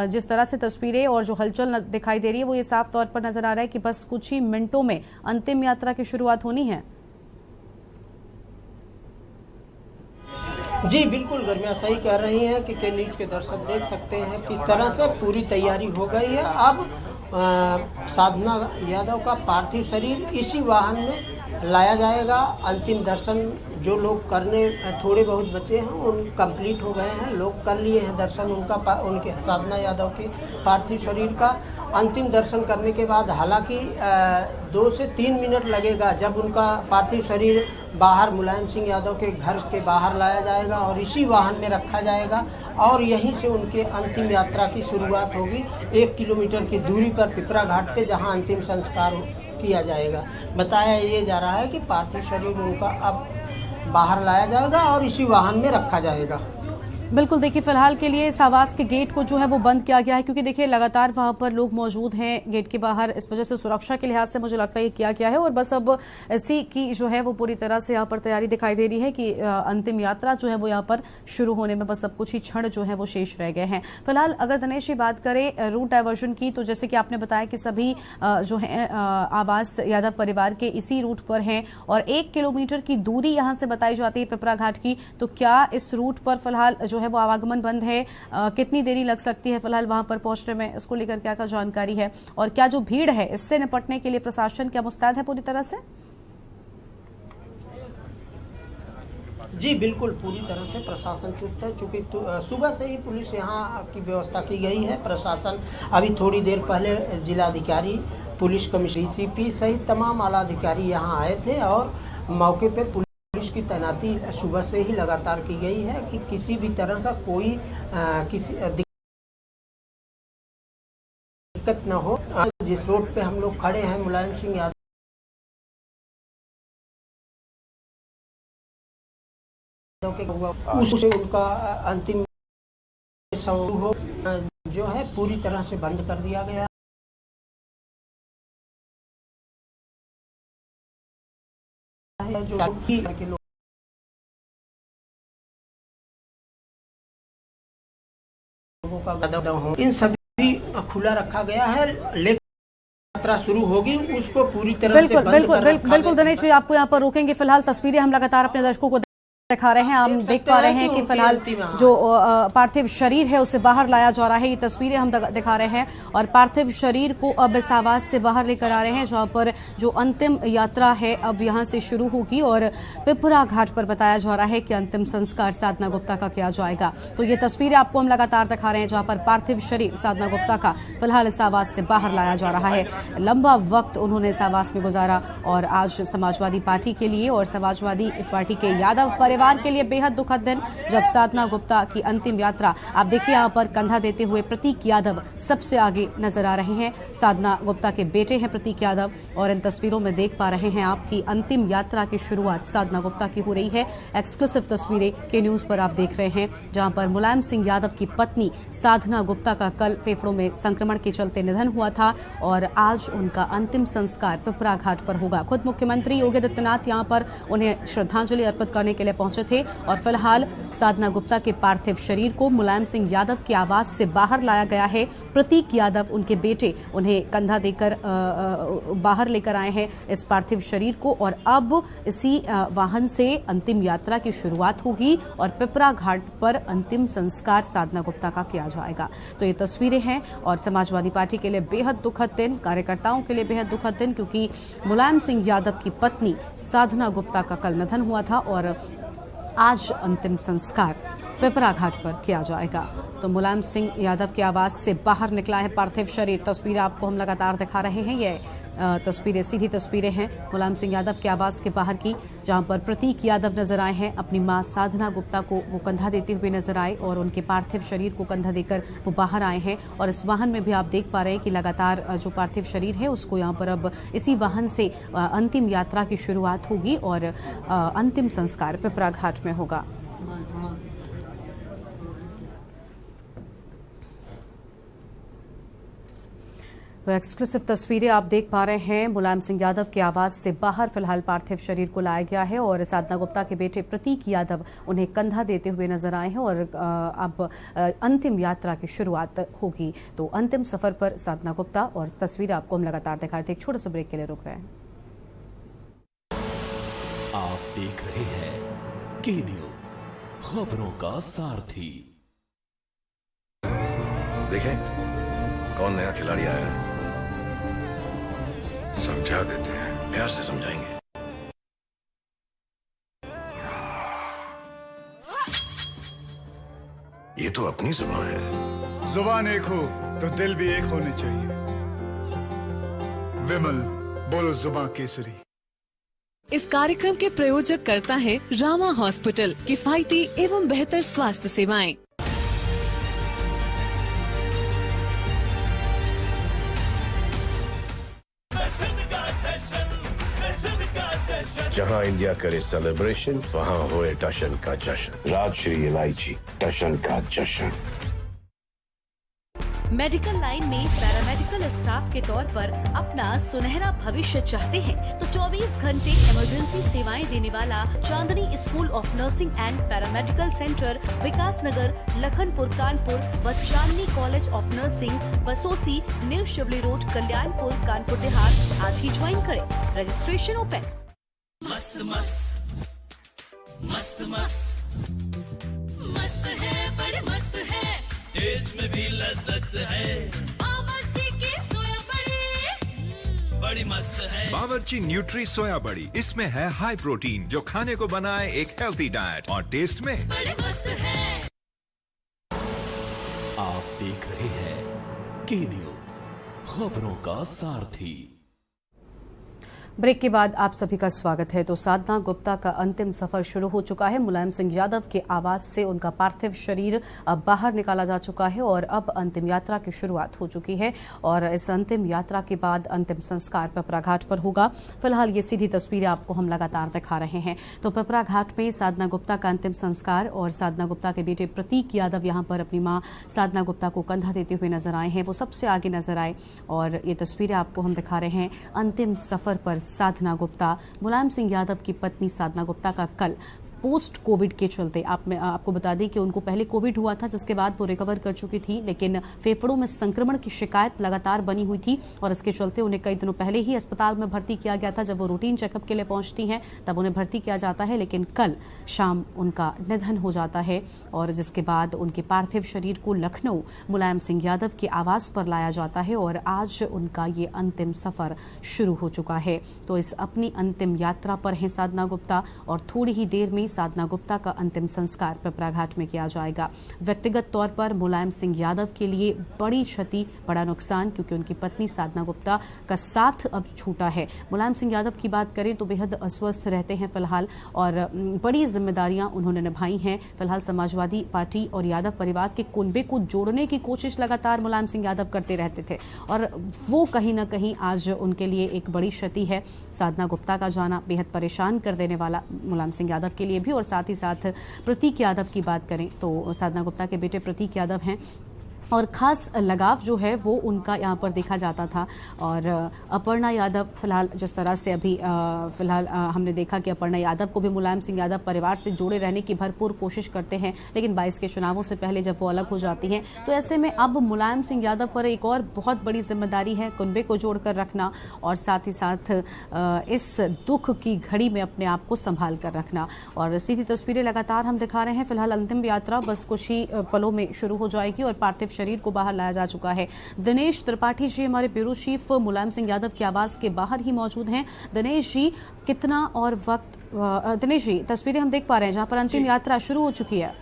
जिस तरह से तस्वीरें और जो हलचल दिखाई दे रही है वो ये साफ तौर पर नजर आ रहा है कि बस कुछ ही मिनटों में अंतिम यात्रा की शुरुआत होनी है। जी बिल्कुल गर्मिया, सही कह रही हैं कि के न्यूज़ के दर्शक देख सकते हैं किस तरह से पूरी तैयारी हो गई है। अब साधना यादव का पार्थिव शरीर इसी वाहन में लाया जाएगा। अंतिम दर्शन जो लोग करने थोड़े बहुत बचे हैं उन कंप्लीट हो गए हैं, लोग कर लिए हैं दर्शन उनके साधना यादव के पार्थिव शरीर का। अंतिम दर्शन करने के बाद हालांकि 2 से 3 मिनट लगेगा जब उनका पार्थिव शरीर बाहर मुलायम सिंह यादव के घर के बाहर लाया जाएगा और इसी वाहन में रखा जाएगा और यहीं से उनके अंतिम यात्रा की शुरुआत होगी 1 किलोमीटर की दूरी पर पिपरा घाट पे, जहां अंतिम संस्कार किया जाएगा। बताया ये जा रहा है कि पार्थिव शरीर उनका अब बाहर लाया जाएगा और इसी वाहन में रखा जाएगा। बिल्कुल, देखिए फिलहाल के लिए इस आवास के गेट को जो है वो बंद किया गया है, क्योंकि देखिए लगातार वहां पर लोग मौजूद हैं गेट के बाहर, इस वजह से सुरक्षा के लिहाज से मुझे लगता है ये किया गया है। और बस अब इसी की जो है वो पूरी तरह से यहाँ पर तैयारी दिखाई दे रही है कि अंतिम यात्रा जो है वो यहाँ पर शुरू होने में बस अब कुछ ही क्षण जो है वो शेष रह गए हैं। फिलहाल अगर दिनेश जी बात करें रूट डाइवर्जन की, तो जैसे कि आपने बताया कि सभी जो है आवास यादव परिवार के इसी रूट पर हैं और 1 किलोमीटर की दूरी यहाँ से बताई जाती है पिपरा घाट की। तो क्या इस रूट पर फिलहाल जो है वो आवागमन बंद है? कितनी देरी लग सकती है फिलहाल वहां पर पहुंचने में, इसको लेकर क्या क्या जानकारी है? और क्या जो भीड़ है इससे निपटने के लिए प्रशासन क्या मुस्तैद है पूरी तरह से? जी बिल्कुल, पूरी तरह से प्रशासन चुस्त है, चूँकि सुबह से ही पुलिस यहाँ की व्यवस्था की गई है। प्रशासन अभी थोड़ी देर पहले जिलाधिकारी, पुलिस कमिश्नर, डीसीपी सहित तमाम आला अधिकारी यहाँ आए थे और मौके पे पुलिस की तैनाती सुबह से ही लगातार की गई है कि किसी भी तरह का कोई किसी दिक्कत न हो। जिस रोड पे हम लोग खड़े हैं मुलायम सिंह यादव उससे उनका अंतिम हो जो है पूरी तरह से बंद कर दिया गया है। जो के लोगों का गदम हो, इन सभी खुला रखा गया है। लेकिन यात्रा शुरू होगी उसको पूरी तरह से बंद कर रखा बिल्कुल दिनेश जी, आपको यहाँ पर रोकेंगे। फिलहाल तस्वीरें हम लगातार अपने दर्शकों को दिखा रहे हैं। हम देख पा रहे हैं कि फिलहाल जो पार्थिव शरीर है उसे बाहर लाया जा रहा है। ये तस्वीरें हम दिखा रहे हैं और पार्थिव शरीर को अब इस आवास से बाहर लेकर आ रहे हैं, जहां पर जो अंतिम यात्रा है अब यहां से शुरू होगी और पिपरा घाट पर बताया जा रहा है कि अंतिम संस्कार साधना गुप्ता का किया जाएगा। तो ये तस्वीरें आपको हम लगातार दिखा रहे हैं, जहां पर पार्थिव शरीर साधना गुप्ता का फिलहाल इस आवास से बाहर लाया जा रहा है। लंबा वक्त उन्होंने इस आवास में गुजारा और आज समाजवादी पार्टी के लिए और समाजवादी पार्टी के यादव परिवार के लिए बेहद दुखद दिन, जब साधना गुप्ता की अंतिम यात्रा, आप देखिए यहाँ पर कंधा देते हुए प्रतीक यादव सबसे आगे नजर आ रहे हैं। साधना गुप्ता के बेटे हैं प्रतीक यादव और इन तस्वीरों में देख पा रहे हैं आपकी अंतिम यात्रा की शुरुआत साधना गुप्ता की हो रही है। एक्सक्लूसिव तस्वीरें के न्यूज पर आप देख रहे हैं, जहां पर मुलायम सिंह यादव की पत्नी साधना गुप्ता का कल फेफड़ों में संक्रमण के चलते निधन हुआ था और आज उनका अंतिम संस्कार पिपरा घाट पर होगा। खुद मुख्यमंत्री योगी आदित्यनाथ यहां पर उन्हें श्रद्धांजलि अर्पित करने के लिए पहुंचे थे और फिलहाल साधना गुप्ता के पार्थिव शरीर को मुलायम सिंह यादव के आवास से बाहर लाया गया है। प्रतीक यादव उनके बेटे उन्हें कंधा देकर बाहर लेकर आए हैं इस पार्थिव शरीर को और अब इसी वाहन से अंतिम यात्रा की शुरुआत होगी और पिपरा घाट पर अंतिम संस्कार साधना गुप्ता का किया जाएगा। तो ये तस्वीरें हैं और समाजवादी पार्टी के लिए बेहद दुखद दिन, कार्यकर्ताओं के लिए बेहद दुखद दिन, क्योंकि मुलायम सिंह यादव की पत्नी साधना गुप्ता का कल निधन हुआ था और आज अंतिम संस्कार पिपरा घाट पर किया जाएगा। तो मुलायम सिंह यादव के आवास से बाहर निकला है पार्थिव शरीर। तस्वीरें आपको हम लगातार दिखा रहे हैं। ये तस्वीरें सीधी तस्वीरें हैं मुलायम सिंह यादव के आवास के बाहर की, जहां पर प्रतीक यादव नजर आए हैं। अपनी मां साधना गुप्ता को वो कंधा देते हुए नजर आए और उनके पार्थिव शरीर को कंधा देकर वो बाहर आए हैं और इस वाहन में भी आप देख पा रहे हैं कि लगातार जो पार्थिव शरीर है उसको यहाँ पर अब इसी वाहन से अंतिम यात्रा की शुरुआत होगी और अंतिम संस्कार पिपरा घाट में होगा। तो एक्सक्लूसिव तस्वीरें आप देख पा रहे हैं। मुलायम सिंह यादव के आवास से बाहर फिलहाल पार्थिव शरीर को लाया गया है और साधना गुप्ता के बेटे प्रतीक यादव उन्हें कंधा देते हुए नजर आए हैं और अब अंतिम यात्रा की शुरुआत होगी। तो अंतिम सफर पर साधना गुप्ता और तस्वीरें आपको हम लगातार दिखा रहे थे। एक छोटे से ब्रेक के लिए रुक रहे हैं। आप देख रहे हैं के न्यूज, खबरों का सारथी। देखें कौन नया खिलाड़ी आया है, समझा देते हैं, प्यार से समझाएंगे। ये तो अपनी जुबान है। जुबान एक हो तो दिल भी एक होने चाहिए। विमल बोलो जुबान केसरी। इस कार्यक्रम के प्रायोजक करता है रामा हॉस्पिटल, किफायती एवं बेहतर स्वास्थ्य सेवाएं। जहां इंडिया करे सेलिब्रेशन, वहां होए टशन का जश्न। राजश्री इलायची, टशन का जश्न। मेडिकल लाइन में पैरामेडिकल स्टाफ के तौर पर अपना सुनहरा भविष्य चाहते हैं तो 24 घंटे इमरजेंसी सेवाएं देने वाला Chandni school of nursing and paramedical centre, Vikas Nagar, Lakhanpur Kanpur व Chandni college of nursing, Basosi, new Shivli road, Kalyanpur, Kanpur Dehat आज ही ज्वाइन करें। Registration open. मस्त मस्त मस्त मस्त मस्त है, बड़े मस्त है, टेस्ट में भी लज्जत है। बावर्ची की सोया बड़ी बड़ी मस्त है। बावर्ची न्यूट्री सोया बड़ी, इसमें है हाई प्रोटीन जो खाने को बनाए एक हेल्थी डाइट, और टेस्ट में बड़ी मस्त है। आप देख रहे हैं के न्यूज, खबरों का सारथी। ब्रेक के बाद आप सभी का स्वागत है। तो साधना गुप्ता का अंतिम सफर शुरू हो चुका है। मुलायम सिंह यादव के आवास से उनका पार्थिव शरीर अब बाहर निकाला जा चुका है और अब अंतिम यात्रा की शुरुआत हो चुकी है और इस अंतिम यात्रा के बाद अंतिम संस्कार पिपरा घाट पर होगा। फिलहाल ये सीधी तस्वीरें आपको हम लगातार दिखा रहे हैं। तो पिपरा घाट में साधना गुप्ता का अंतिम संस्कार और साधना गुप्ता के बेटे प्रतीक यादव यहाँ पर अपनी माँ साधना गुप्ता को कंधा देते हुए नजर आए हैं। वो सबसे आगे नजर आए और ये तस्वीरें आपको हम दिखा रहे हैं। अंतिम सफर पर साधना गुप्ता, मुलायम सिंह यादव की पत्नी साधना गुप्ता का कल पोस्ट कोविड के चलते आपको बता दें कि उनको पहले कोविड हुआ था, जिसके बाद वो रिकवर कर चुकी थी, लेकिन फेफड़ों में संक्रमण की शिकायत लगातार बनी हुई थी और इसके चलते उन्हें कई दिनों पहले ही अस्पताल में भर्ती किया गया था। जब वो रूटीन चेकअप के लिए पहुंचती हैं तब उन्हें भर्ती किया जाता है, लेकिन कल शाम उनका निधन हो जाता है और जिसके बाद उनके पार्थिव शरीर को लखनऊ मुलायम सिंह यादव के आवास पर लाया जाता है और आज उनका ये अंतिम सफर शुरू हो चुका है। तो इस अपनी अंतिम यात्रा पर हैं साधना गुप्ता और थोड़ी ही देर में साधना गुप्ता का अंतिम संस्कार पिपरा घाट में किया जाएगा। व्यक्तिगत तौर पर मुलायम सिंह यादव के लिए बड़ी क्षति, बड़ा नुकसान, क्योंकि उनकी पत्नी साधना गुप्ता का साथ अब छूटा है। मुलायम सिंह यादव की बात करें तो बेहद अस्वस्थ रहते हैं फिलहाल और बड़ी जिम्मेदारियां उन्होंने निभाई हैं। फिलहाल समाजवादी पार्टी और यादव परिवार के कुनबे को जोड़ने की कोशिश लगातार मुलायम सिंह यादव करते रहते थे और वो कहीं ना कहीं आज उनके लिए एक बड़ी क्षति है। साधना गुप्ता का जाना बेहद परेशान कर देने वाला मुलायम सिंह यादव के लिए भी। और साथ ही साथ प्रतीक यादव की बात करें तो साधना गुप्ता के बेटे प्रतीक यादव हैं और ख़ास लगाव जो है वो उनका यहाँ पर देखा जाता था। और अपर्णा यादव फिलहाल जिस तरह से अभी फिलहाल हमने देखा कि अपर्णा यादव को भी मुलायम सिंह यादव परिवार से जोड़े रहने की भरपूर कोशिश करते हैं, लेकिन 22 के चुनावों से पहले जब वो अलग हो जाती हैं तो ऐसे में अब मुलायम सिंह यादव पर एक और बहुत बड़ी जिम्मेदारी है कुनबे को जोड़कर रखना और साथ ही साथ इस दुख की घड़ी में अपने आप को संभाल कर रखना। और सीधी तस्वीरें लगातार हम दिखा रहे हैं। फिलहाल अंतिम यात्रा बस कुछ ही पलों में शुरू हो जाएगी और पार्थिव शरीर को बाहर लाया जा चुका है। दिनेश त्रिपाठी जी हमारे ब्यूरो चीफ मुलायम सिंह यादव के आवास के बाहर ही मौजूद हैं। दिनेश जी, कितना और वक्त, दिनेश जी तस्वीरें हम देख पा रहे हैं जहां पर अंतिम यात्रा शुरू हो चुकी है।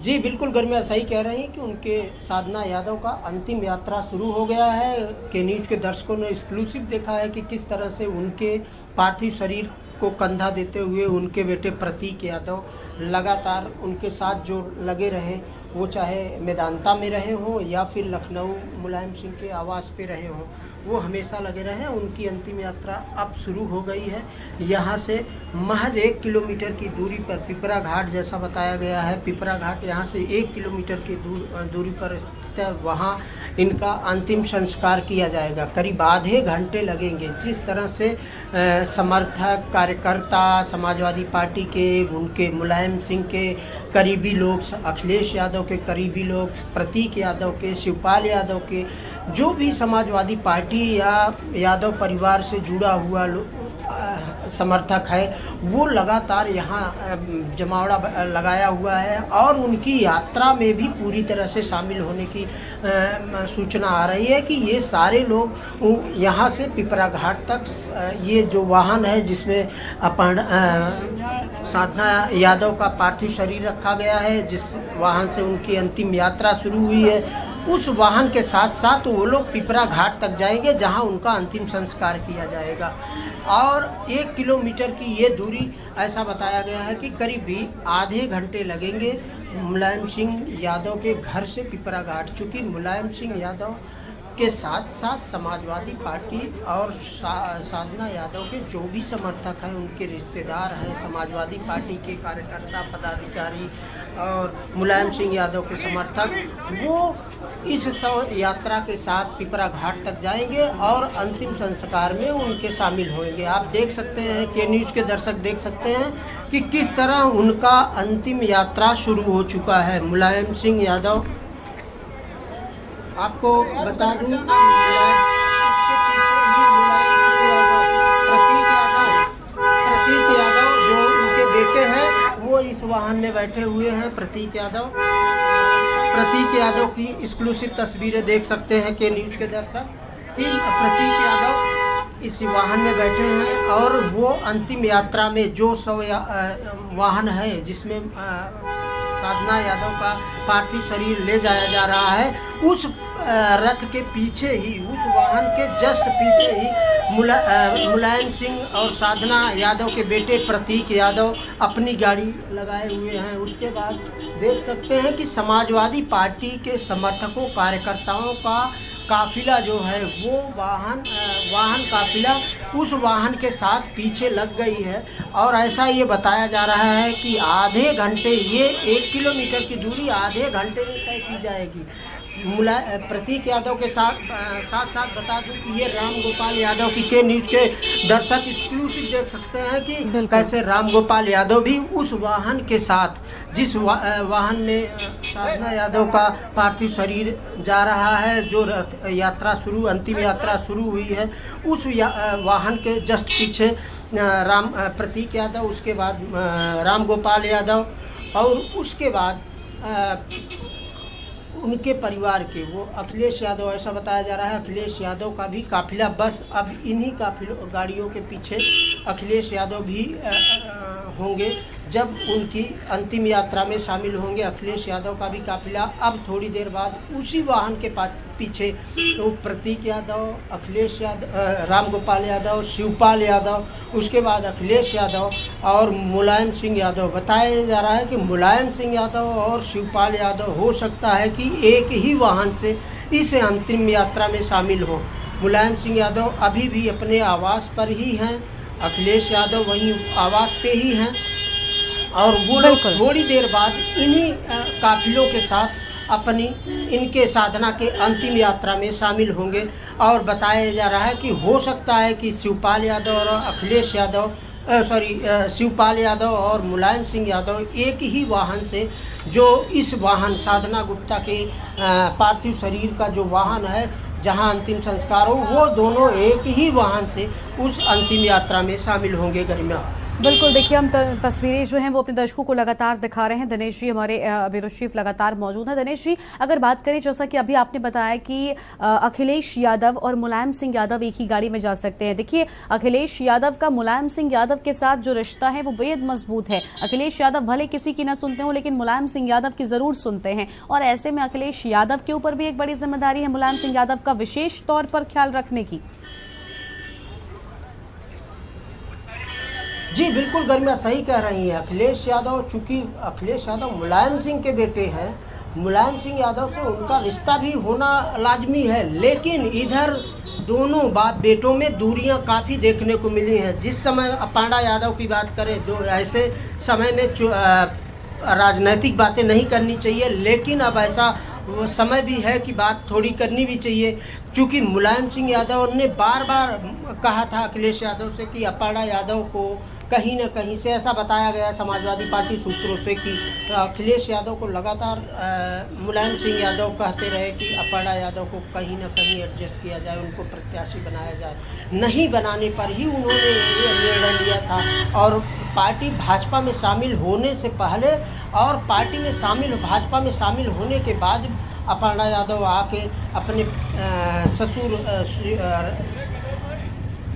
जी बिल्कुल गर्मिया सही कह रही हैं कि उनके साधना यादव का अंतिम यात्रा शुरू हो गया है। के न्यूज़ के दर्शकों ने एक्सक्लूसिव देखा है कि किस तरह से उनके पार्थिव शरीर को कंधा देते हुए उनके बेटे प्रतीक यादव लगातार उनके साथ जो लगे रहे, वो चाहे मेदांता में रहे हों या फिर लखनऊ मुलायम सिंह के आवास पे रहे हों, वो हमेशा लगे रहे। उनकी अंतिम यात्रा अब शुरू हो गई है। यहाँ से महज 1 किलोमीटर की दूरी पर पिपरा घाट, जैसा बताया गया है, पिपरा घाट यहाँ से 1 किलोमीटर की दूरी पर स्थित है। वहाँ इनका अंतिम संस्कार किया जाएगा। करीब आधे घंटे लगेंगे। जिस तरह से समर्थक, कार्यकर्ता, समाजवादी पार्टी के, उनके मुलायम सिंह के करीबी लोग, अखिलेश यादव के करीबी लोग, प्रतीक यादव के, शिवपाल यादव के, जो भी समाजवादी पार्टी या यादव परिवार से जुड़ा हुआ समर्थक है, वो लगातार यहाँ जमावड़ा लगाया हुआ है और उनकी यात्रा में भी पूरी तरह से शामिल होने की सूचना आ रही है कि ये सारे लोग यहाँ से पिपरा घाट तक, ये जो वाहन है जिसमें साधना यादव का पार्थिव शरीर रखा गया है, जिस वाहन से उनकी अंतिम यात्रा शुरू हुई है, उस वाहन के साथ साथ वो लोग पिपरा घाट तक जाएंगे जहां उनका अंतिम संस्कार किया जाएगा। और 1 किलोमीटर की ये दूरी, ऐसा बताया गया है कि करीब भी आधे घंटे लगेंगे मुलायम सिंह यादव के घर से पिपरा घाट। चूँकि मुलायम सिंह यादव के साथ साथ समाजवादी पार्टी और साधना यादव के जो भी समर्थक हैं, उनके रिश्तेदार हैं, समाजवादी पार्टी के कार्यकर्ता पदाधिकारी और मुलायम सिंह यादव के समर्थक, वो इस शव यात्रा के साथ पिपरा घाट तक जाएंगे और अंतिम संस्कार में उनके शामिल होंगे। आप देख सकते हैं, के न्यूज़ के दर्शक देख सकते हैं कि किस तरह उनका अंतिम यात्रा शुरू हो चुका है। मुलायम सिंह यादव, आपको बता दूं, प्रतीक यादव जो उनके बेटे हैं, वो इस वाहन में बैठे हुए हैं। प्रतीक यादव की एक्सक्लूसिव तस्वीरें देख सकते हैं के न्यूज़ के दर्शक। प्रतीक यादव इस वाहन में बैठे हैं और वो अंतिम यात्रा में जो वाहन है जिसमें साधना यादव का पार्थिव शरीर ले जाया जा रहा है, उस रथ के पीछे ही, उस वाहन के जस्ट पीछे ही मुलायम सिंह और साधना यादव के बेटे प्रतीक यादव अपनी गाड़ी लगाए हुए हैं। उसके बाद देख सकते हैं कि समाजवादी पार्टी के समर्थकों कार्यकर्ताओं का काफिला जो है, वो वाहन काफिला उस वाहन के साथ पीछे लग गई है। और ऐसा ये बताया जा रहा है कि आधे घंटे, ये 1 किलोमीटर की दूरी आधे घंटे में तय की जाएगी। प्रतीक यादव के साथ बता दूं कि ये राम गोपाल यादव की के न्यूज़ के दर्शक एक्सक्लूसिव देख सकते हैं कि कैसे राम गोपाल यादव भी उस वाहन के साथ, जिस वाहन में साधना यादव का पार्थिव शरीर जा रहा है, जो यात्रा शुरू, अंतिम यात्रा शुरू हुई है, उस वाहन के जस्ट पीछे प्रतीक यादव, उसके बाद राम गोपाल यादव और उसके बाद उनके परिवार के वो अखिलेश यादव, ऐसा बताया जा रहा है अखिलेश यादव का भी काफिला, बस अब इन्हीं काफिलों गाड़ियों के पीछे अखिलेश यादव भी होंगे जब उनकी अंतिम यात्रा में शामिल होंगे। अखिलेश यादव का भी काफिला अब थोड़ी देर बाद उसी वाहन के पीछे तो प्रतीक यादव, अखिलेश यादव, राम गोपाल यादव, शिवपाल यादव, उसके बाद अखिलेश यादव और मुलायम सिंह यादव। बताया जा रहा है कि मुलायम सिंह यादव और शिवपाल यादव हो सकता है कि एक ही वाहन से इस अंतिम यात्रा में शामिल हो। मुलायम सिंह यादव अभी भी अपने आवास पर ही हैं, अखिलेश यादव वहीं आवास पे ही हैं और वो लोग थोड़ी देर बाद इन्हीं काफिलों के साथ अपनी इनके साधना के अंतिम यात्रा में शामिल होंगे। और बताया जा रहा है कि हो सकता है कि शिवपाल यादव और अखिलेश यादव शिवपाल यादव और मुलायम सिंह यादव एक ही वाहन से, जो इस वाहन साधना गुप्ता के पार्थिव शरीर का जो वाहन है जहां अंतिम संस्कार हो, वो दोनों एक ही वाहन से उस अंतिम यात्रा में शामिल होंगे। गरिमा, बिल्कुल, देखिए हम तस्वीरें जो हैं वो अपने दर्शकों को लगातार दिखा रहे हैं। दिनेश जी हमारे ब्यूरो चीफ लगातार मौजूद हैं। दिनेश जी, अगर बात करें, जैसा कि अभी आपने बताया कि अखिलेश यादव और मुलायम सिंह यादव एक ही गाड़ी में जा सकते हैं। देखिए, अखिलेश यादव का मुलायम सिंह यादव के साथ जो रिश्ता है वो बेहद मजबूत है। अखिलेश यादव भले किसी की ना सुनते हो, लेकिन मुलायम सिंह यादव की जरूर सुनते हैं। और ऐसे में अखिलेश यादव के ऊपर भी एक बड़ी जिम्मेदारी है मुलायम सिंह यादव का विशेष तौर पर ख्याल रखने की। जी बिल्कुल गरिमा, सही कह रही हैं। अखिलेश यादव, चूंकि अखिलेश यादव मुलायम सिंह के बेटे हैं, मुलायम सिंह यादव से उनका रिश्ता भी होना लाजमी है, लेकिन इधर दोनों बाप बेटों में दूरियां काफ़ी देखने को मिली हैं। जिस समय अपांडा यादव की बात करें, ऐसे समय में राजनैतिक बातें नहीं करनी चाहिए, लेकिन अब ऐसा समय भी है कि बात थोड़ी करनी भी चाहिए, क्योंकि मुलायम सिंह यादव ने बार बार कहा था अखिलेश यादव से कि अपांडा यादव को कहीं न कहीं से, ऐसा बताया गया समाजवादी पार्टी सूत्रों से कि अखिलेश यादव को लगातार मुलायम सिंह यादव कहते रहे कि अपांडा यादव को कहीं न कहीं एडजस्ट किया जाए, उनको प्रत्याशी बनाया जाए। नहीं बनाने पर ही उन्होंने ये निर्णय लिया था। और पार्टी भाजपा में शामिल होने से पहले और भाजपा में शामिल होने के बाद अपांडा यादव आके अपने ससुर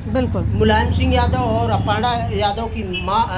बिल्कुल मुलायम सिंह यादव और अपांडा यादव की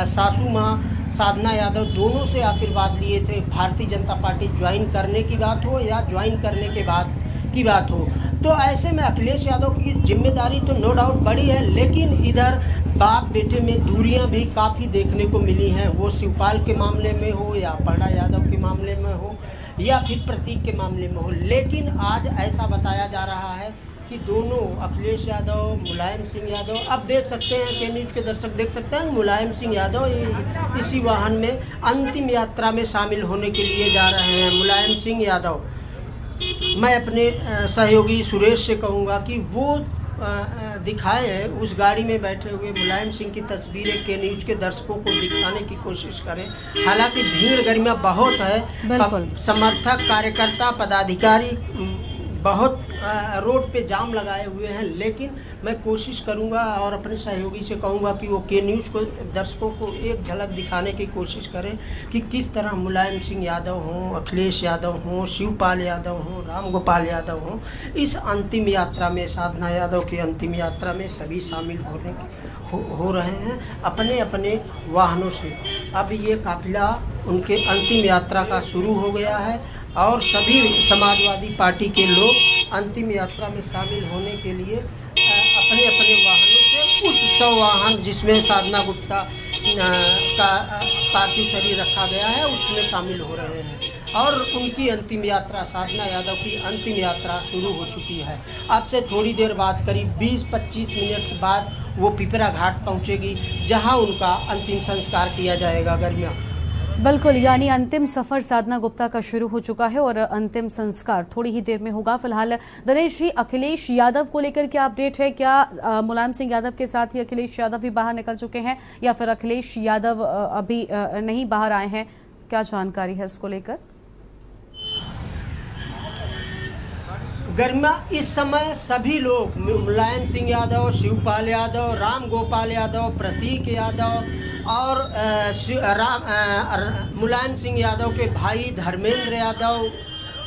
सासू माँ साधना यादव दोनों से आशीर्वाद लिए थे। भारतीय जनता पार्टी ज्वाइन करने की बात हो या ज्वाइन करने के बाद की बात हो, तो ऐसे में अखिलेश यादव की जिम्मेदारी तो नो डाउट बड़ी है, लेकिन इधर बाप बेटे में दूरियां भी काफ़ी देखने को मिली हैं, वो शिवपाल के मामले में हो या अपांडा यादव के मामले में हो। या फिर प्रतीक के मामले में हो। लेकिन आज ऐसा बताया जा रहा है कि दोनों अखिलेश यादव, मुलायम सिंह यादव, अब देख सकते हैं के न्यूज़ के दर्शक देख सकते हैं मुलायम सिंह यादव इसी वाहन में अंतिम यात्रा में शामिल होने के लिए जा रहे हैं। मुलायम सिंह यादव, मैं अपने सहयोगी सुरेश से कहूँगा कि वो दिखाए हैं उस गाड़ी में बैठे हुए मुलायम सिंह की तस्वीरें के न्यूज़ के दर्शकों को दिखाने की कोशिश करें। हालांकि भीड़ गर्मिया बहुत है, समर्थक, कार्यकर्ता, पदाधिकारी बहुत रोड पे जाम लगाए हुए हैं, लेकिन मैं कोशिश करूंगा और अपने सहयोगी से कहूंगा कि वो के न्यूज़ को दर्शकों को एक झलक दिखाने की कोशिश करें कि किस तरह मुलायम सिंह यादव हों, अखिलेश यादव हों, शिवपाल यादव हों, राम गोपाल यादव हों, इस अंतिम यात्रा में, साधना यादव की अंतिम यात्रा में सभी शामिल हो रहे हैं अपने अपने वाहनों से। अब ये काफिला उनके अंतिम यात्रा का शुरू हो गया है और सभी समाजवादी पार्टी के लोग अंतिम यात्रा में शामिल होने के लिए अपने अपने वाहनों से उस 100 वाहन जिसमें साधना गुप्ता का पार्थिव शरीर रखा गया है उसमें शामिल हो रहे हैं और उनकी अंतिम यात्रा, साधना यादव की अंतिम यात्रा शुरू हो चुकी है। अब से थोड़ी देर बाद, करीब 20-25 मिनट के बाद वो पिपरा घाट पहुंचेगी, जहां उनका अंतिम संस्कार किया जाएगा। गर्मिया बिल्कुल, यानी अंतिम सफर साधना गुप्ता का शुरू हो चुका है और अंतिम संस्कार थोड़ी ही देर में होगा। फिलहाल दिनेश जी, अखिलेश यादव को लेकर क्या अपडेट है? क्या मुलायम सिंह यादव के साथ ही अखिलेश यादव भी बाहर निकल चुके हैं या फिर अखिलेश यादव अभी नहीं बाहर आए हैं? क्या जानकारी है इसको लेकर? गरिमा, इस समय सभी लोग मुलायम सिंह यादव, शिवपाल यादव, राम गोपाल यादव, प्रतीक यादव और मुलायम सिंह यादव के भाई धर्मेंद्र यादव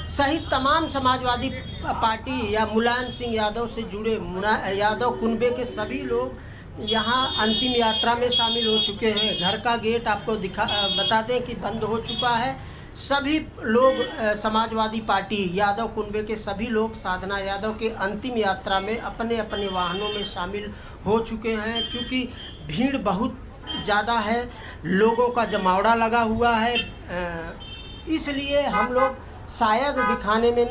सहित तमाम समाजवादी पार्टी या मुलायम सिंह यादव से जुड़े यादव कुनबे के सभी लोग यहाँ अंतिम यात्रा में शामिल हो चुके हैं। घर का गेट आपको बता दें कि बंद हो चुका है। सभी लोग समाजवादी पार्टी यादव कुनबे के सभी लोग साधना यादव के अंतिम यात्रा में अपने अपने वाहनों में शामिल हो चुके हैं। चूँकि भीड़ बहुत ज़्यादा है, लोगों का जमावड़ा लगा हुआ है, इसलिए हम लोग शायद दिखाने में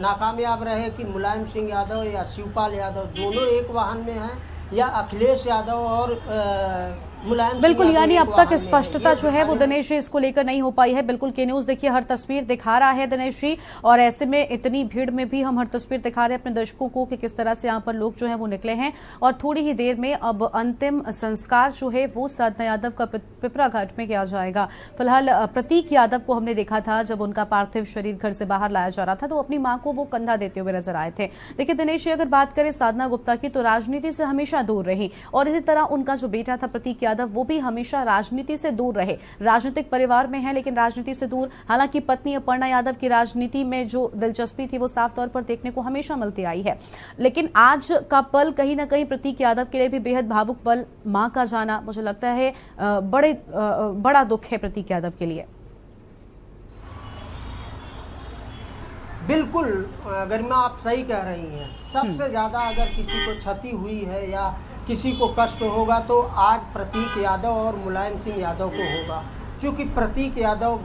नाकामयाब रहे कि मुलायम सिंह यादव या शिवपाल यादव दोनों एक वाहन में हैं या अखिलेश यादव और मुलायम। बिल्कुल, यानी अब तक स्पष्टता जो है वो दिनेश जी इसको लेकर नहीं हो पाई है। बिल्कुल के न्यूज़ देखिए हर तस्वीर दिखा रहा है दिनेश जी, और ऐसे में इतनी भीड़ में भी हम हर तस्वीर दिखा रहे हैं अपने दर्शकों को कि किस तरह से यहाँ पर लोग जो है वो निकले हैं। और थोड़ी ही देर में अब अंतिम संस्कार जो है वो साधना यादव का पिपरा घाट में किया जाएगा। फिलहाल प्रतीक यादव को हमने देखा था जब उनका पार्थिव शरीर घर से बाहर लाया जा रहा था तो अपनी माँ को वो कंधा देते हुए नजर आए थे। देखिए दिनेश जी, अगर बात करें साधना गुप्ता की तो राजनीति से हमेशा दूर रही और इसी तरह उनका जो बेटा था प्रतीक यादव वो भी हमेशा राजनीति से दूर रहे। राजनीतिक परिवार में है लेकिन राजनीति से दूर। हालांकि पत्नी अपर्णा यादव की राजनीति में जो दिलचस्पी थी वो साफ तौर पर देखने को हमेशा मिलती आई है, लेकिन आज का पल कहीं ना कहीं प्रतीक यादव के लिए भी बेहद भावुक पल। मां का जाना मुझे लगता है बड़ा दुख है प्रतीक यादव के लिए। बिल्कुल गरिमा, आप सही कह रही हैं। सबसे ज़्यादा अगर किसी को क्षति हुई है या किसी को कष्ट होगा तो आज प्रतीक यादव और मुलायम सिंह यादव को होगा, क्योंकि प्रतीक यादव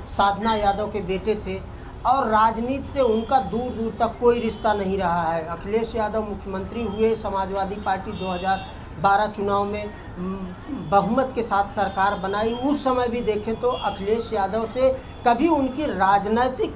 साधना यादव के बेटे थे और राजनीति से उनका दूर दूर तक कोई रिश्ता नहीं रहा है। अखिलेश यादव मुख्यमंत्री हुए, समाजवादी पार्टी 2012 चुनाव में बहुमत के साथ सरकार बनाई। उस समय भी देखें तो अखिलेश यादव से कभी उनकी राजनीतिक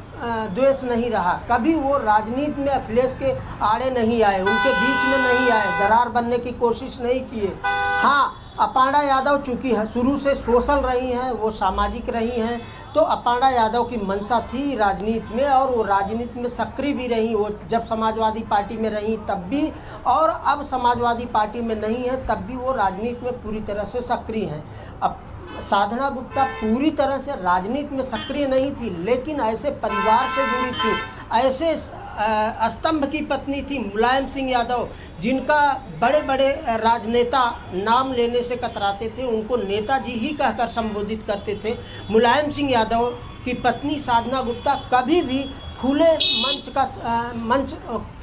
द्वेष नहीं रहा, कभी वो राजनीति में अखिलेश के आड़े नहीं आए, उनके बीच में नहीं आए, दरार बनने की कोशिश नहीं किए। हाँ, अपर्णा यादव चूँकि शुरू से सोशल रही हैं, वो सामाजिक रही हैं, तो अपर्णा यादव की मंशा थी राजनीति में और वो राजनीति में सक्रिय भी रही। वो जब समाजवादी पार्टी में रही तब भी और अब समाजवादी पार्टी में नहीं है तब भी वो राजनीति में पूरी तरह से सक्रिय हैं। अब साधना गुप्ता पूरी तरह से राजनीति में सक्रिय नहीं थी, लेकिन ऐसे परिवार से जुड़ी थी, ऐसे स्तंभ की पत्नी थी मुलायम सिंह यादव, जिनका बड़े बड़े राजनेता नाम लेने से कतराते थे, उनको नेताजी ही कहकर संबोधित करते थे। मुलायम सिंह यादव की पत्नी साधना गुप्ता कभी भी खुले मंच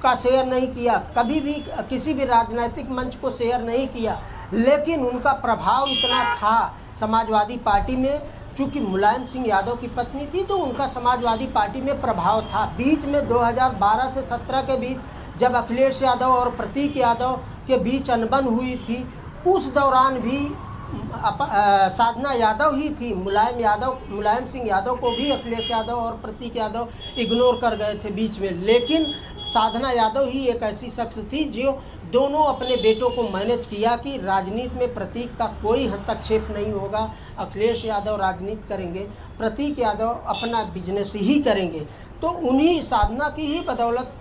का शेयर नहीं किया, कभी भी किसी भी राजनीतिक मंच को शेयर नहीं किया, लेकिन उनका प्रभाव इतना था समाजवादी पार्टी में चूंकि मुलायम सिंह यादव की पत्नी थी तो उनका समाजवादी पार्टी में प्रभाव था। बीच में 2012 से 17 के बीच जब अखिलेश यादव और प्रतीक यादव के बीच अनबन हुई थी, उस दौरान भी साधना यादव ही थी। मुलायम सिंह यादव को भी अखिलेश यादव और प्रतीक यादव इग्नोर कर गए थे बीच में, लेकिन साधना यादव ही एक ऐसी शख्स थी जो दोनों अपने बेटों को मैनेज किया कि राजनीति में प्रतीक का कोई हस्तक्षेप नहीं होगा, अखिलेश यादव राजनीति करेंगे, प्रतीक यादव अपना बिजनेस ही करेंगे। तो उन्हीं साधना की ही बदौलत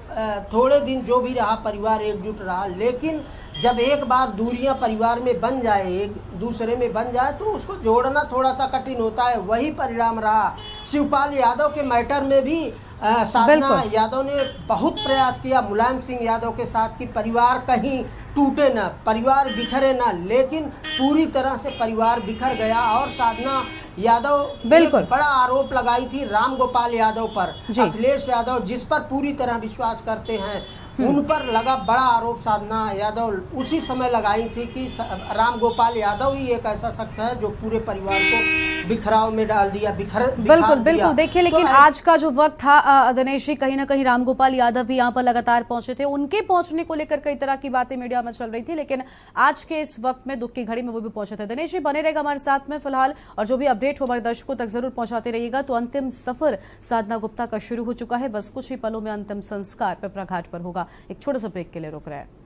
थोड़े दिन जो भी रहा परिवार एकजुट रहा, लेकिन जब एक बार दूरियां परिवार में बन जाए, एक दूसरे में बन जाए, तो उसको जोड़ना थोड़ा सा कठिन होता है। वही परिणाम रहा। शिवपाल यादव के मैटर में भी साधना यादव ने बहुत प्रयास किया मुलायम सिंह यादव के साथ कि परिवार कहीं टूटे ना, परिवार बिखरे ना, लेकिन पूरी तरह से परिवार बिखर गया। और साधना यादव एक बड़ा आरोप लगाई थी राम गोपाल यादव पर, अखिलेश यादव जिस पर पूरी तरह विश्वास करते हैं उन पर लगा बड़ा आरोप साधना यादव उसी समय लगाई थी कि राम गोपाल यादव ही एक ऐसा शख्स है जो पूरे परिवार को बिखराव में डाल दिया, बिल्कुल। देखिए, लेकिन आज का जो वक्त था दिनेश जी, कहीं ना कहीं राम गोपाल यादव भी यहाँ पर लगातार पहुंचे थे। उनके पहुंचने को लेकर कई तरह की बातें मीडिया में चल रही थी, लेकिन आज के इस वक्त में दुख की घड़ी में वो भी पहुंचे थे। दिनेश जी बने रहेगा हमारे साथ में फिलहाल, और जो भी अपडेट हो हमारे दर्शकों तक जरूर पहुंचाते रहिएगा। तो अंतिम सफर साधना गुप्ता का शुरू हो चुका है, बस कुछ ही पलों में अंतिम संस्कार पिपरा घाट पर होगा। एक छोटे से ब्रेक के लिए रुक रहे हैं।